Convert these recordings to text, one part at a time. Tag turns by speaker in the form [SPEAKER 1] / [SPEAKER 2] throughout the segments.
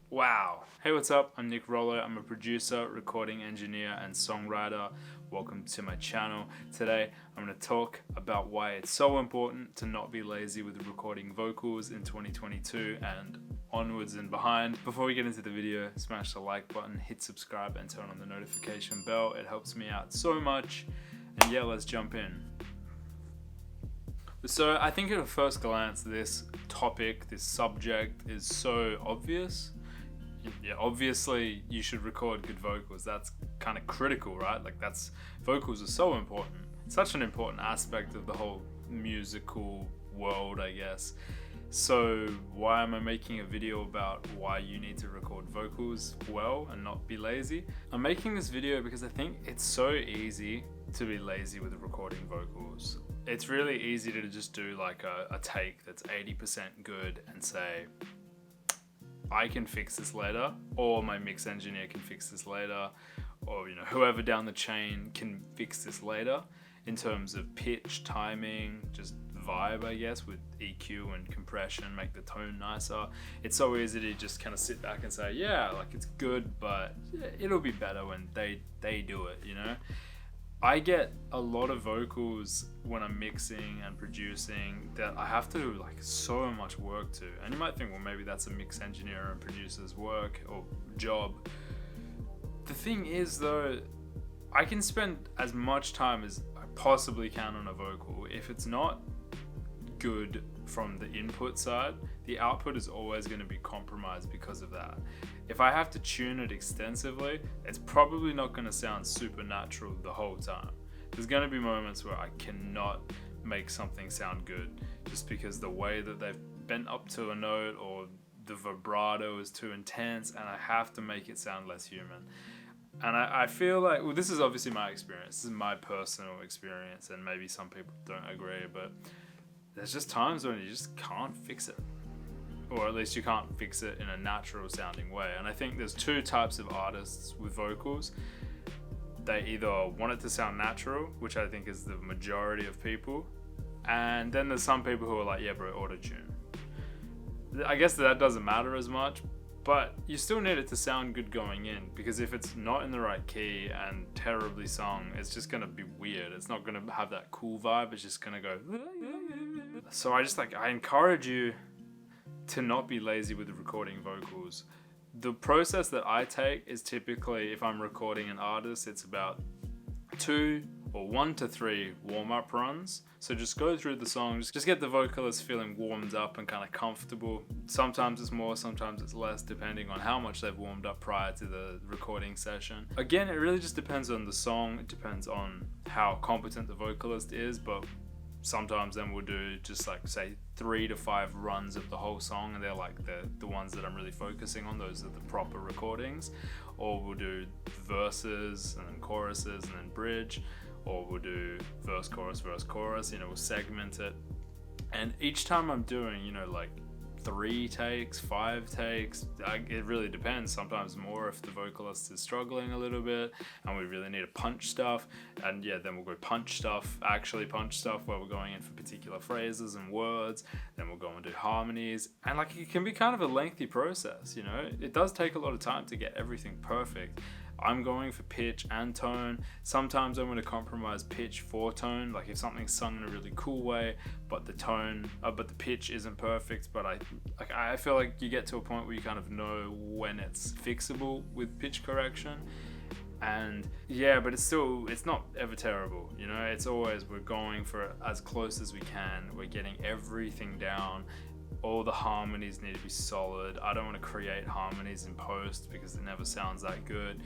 [SPEAKER 1] Wow. Hey, what's up? I'm Nick Rollo. I'm a producer, recording engineer, and songwriter. Welcome to my channel. Today, I'm going to talk about why it's so important to not be lazy with recording vocals in 2022 and onwards and behind. Before we get into the video, smash the like button, hit subscribe, and turn on the notification bell. It helps me out so much. And yeah, let's jump in. So I think at a first glance, this topic, this subject is so obvious. Yeah, obviously you should record good vocals. That's kind of critical, right? Vocals are so important. Such an important aspect of the whole musical world, I guess. So why am I making a video about why you need to record vocals well and not be lazy? I'm making this video because I think it's so easy to be lazy with recording vocals. It's really easy to just do like a take that's 80% good and say, I can fix this later, or my mix engineer can fix this later, or whoever down the chain can fix this later in terms of pitch, timing, just vibe, I guess, with EQ and compression, make the tone nicer. It's so easy to just kind of sit back and say, yeah, like it's good, but it'll be better when they do it, I get a lot of vocals when I'm mixing and producing that I have to do like so much work to. And you might think, well, maybe that's a mix engineer and producer's work or job. The thing is though, I can spend as much time as I possibly can on a vocal. If it's not good from the input side, the output is always going to be compromised because of that. If I have to tune it extensively, it's probably not going to sound super natural the whole time. There's going to be moments where I cannot make something sound good just because the way that they've bent up to a note or the vibrato is too intense, and I have to make it sound less human. And I feel like, well, this is obviously my experience. This is my personal experience, and maybe some people don't agree, but there's just times when you just can't fix it. Or at least you can't fix it in a natural sounding way. And I think there's two types of artists with vocals. They either want it to sound natural, which I think is the majority of people, and then there's some people who are like, yeah bro, auto-tune. I guess that doesn't matter as much, but you still need it to sound good going in, because if it's not in the right key and terribly sung, it's just gonna be weird. It's not gonna have that cool vibe, it's just gonna go. So I encourage you to not be lazy with recording vocals. The process that I take is typically, if I'm recording an artist, it's about 1 to 3 warm-up runs. So just go through the song, just get the vocalist feeling warmed up and kind of comfortable. Sometimes it's more, sometimes it's less, depending on how much they've warmed up prior to the recording session. Again, it really just depends on the song. It depends on how competent the vocalist is, but sometimes then we'll do just like say 3 to 5 runs of the whole song, and they're like the ones that I'm really focusing on. Those are the proper recordings. Or we'll do verses and then choruses and then bridge, or we'll do verse chorus, we'll segment it. And each time I'm doing like 3 takes, 5 takes, it really depends. Sometimes more if the vocalist is struggling a little bit and we really need to punch stuff, and then we'll go actually punch stuff where we're going in for particular phrases and words. Then we'll go and do harmonies, and it can be kind of a lengthy process. It does take a lot of time to get everything perfect. I'm going for pitch and tone. Sometimes I'm going to compromise pitch for tone. Like if something's sung in a really cool way, but the pitch isn't perfect. But I feel like you get to a point where you kind of know when it's fixable with pitch correction. And but it's not ever terrible. It's always, we're going for as close as we can. We're getting everything down. All the harmonies need to be solid. I don't want to create harmonies in post because it never sounds that good.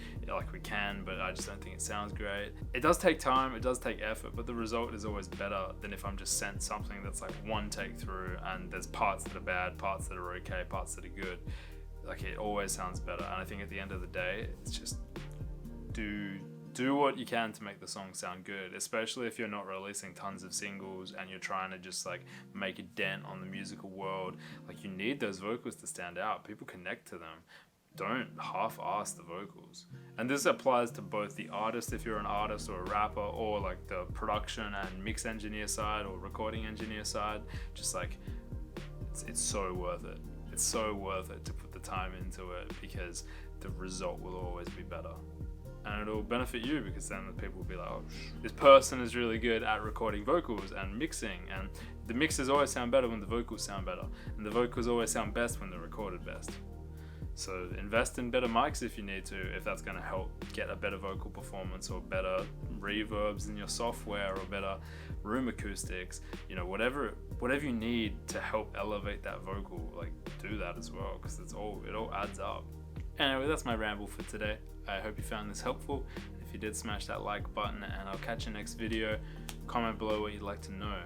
[SPEAKER 1] We can, but I just don't think it sounds great. It does take time, it does take effort, but the result is always better than if I'm just sent something that's like 1 take through and there's parts that are bad, parts that are okay, parts that are good. It always sounds better. And I think at the end of the day, it's just do what you can to make the song sound good, especially if you're not releasing tons of singles and you're trying to just make a dent on the musical world. You need those vocals to stand out. People connect to them. Don't half-ass the vocals. And this applies to both the artist, if you're an artist or a rapper, or the production and mix engineer side or recording engineer side. Just it's so worth it. It's so worth it to put the time into it, because the result will always be better. And it'll benefit you, because then the people will be like, oh, this person is really good at recording vocals and mixing, and the mixes always sound better when the vocals sound better, and the vocals always sound best when they're recorded best. So invest in better mics if you need to, if that's going to help get a better vocal performance, or better reverbs in your software, or better room acoustics. You know, whatever you need to help elevate that vocal, like, do that as well, because it all adds up. Anyway, that's my ramble for today. I hope you found this helpful. If you did, smash that like button, and I'll catch you next video. Comment below what you'd like to know.